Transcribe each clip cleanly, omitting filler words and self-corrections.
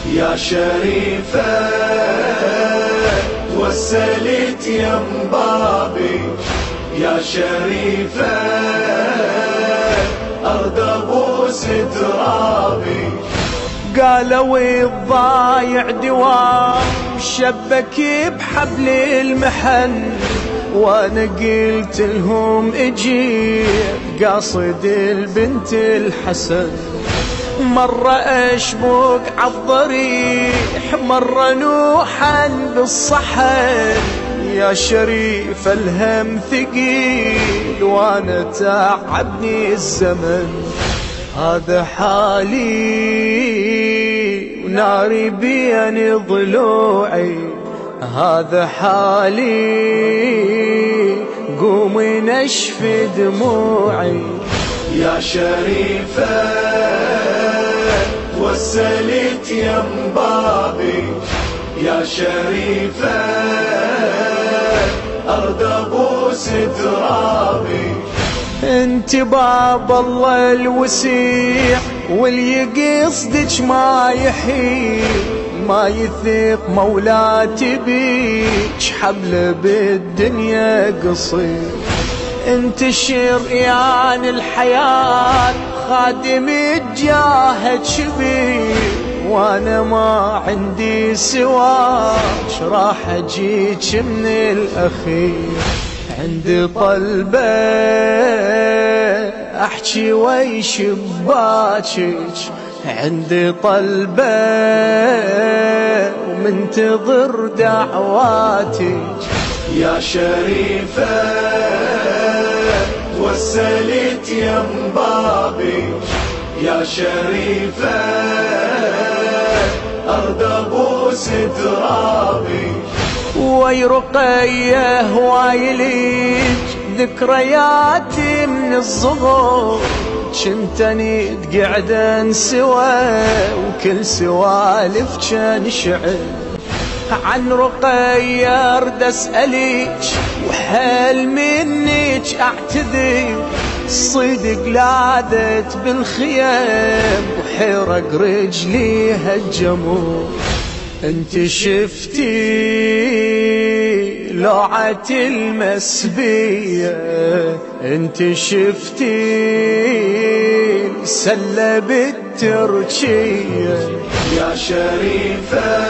يا شريفة توسلت يم بابي، يا شريفة أرض أبوس ترابي. قالوا الضايع دوام شبك بحبل المحن، وانا قلت لهم اجي قاصد البنت الحسن. مرة اشبك عالضريح مرة نوحا بالصحن، يا شريف الهم ثقيل وانا تعبني الزمن. هذا حالي وناري بين ضلوعي، هذا حالي قومي نشف دموعي. يا شريفة توسلت يم بابي، يا شريفة أرض أبوس ترابي. انت باب الله الوسيع واللي يقصدك ما يحيي، ما يثق مولاتي بيك حبل بالدنيا قصير. انت الشريان الحياة خادم الجاهد شبير، وانا ما عندي سواك راح اجيك من الاخير. عندي طلبة احكي ويش بباكج، عندي طلبة ومنتظر دعواتك. يا شريفة توسلت يم بابي، يا شريفة أرض أبوس ترابي. وي رقية هوايليك ذكرياتي من الصغر، كنتني قعدن سوا وكل سوالف كان شعر. عن رقية ارد اسأليك وحال منك اعتذر، صدق لاذت بالخيام وحرق رجلي هالجمر. انت شفتي لوعة المسبية، انت شفتي سلة بالتركية. يا شريفة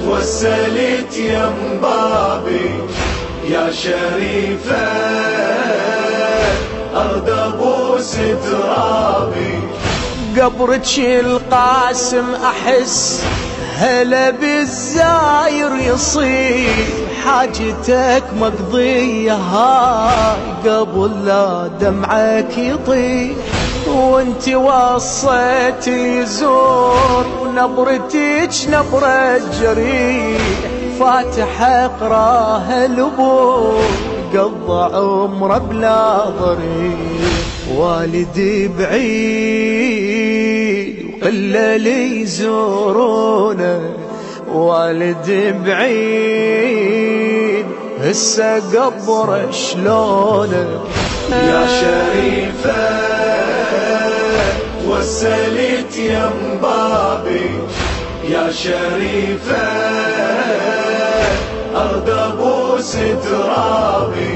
توسلت يم بابي، يا شريفة أرض أبوس ترابي. قبرك القاسم احس هلا بالزاير يصير، حاجتك مقضية هاي قبل لا دمعك يطير. وانت وصيت يزور ونبرتك نبرة جريح، فاتح اقراها الابور قضى عمره بلا ضريح. والدي بعيد وقله لي يزورونه، والدي بعيد هسه قبره شلونه. يا شريفة توسلت يم بابي، يا شريفة أرض أبوس ترابي.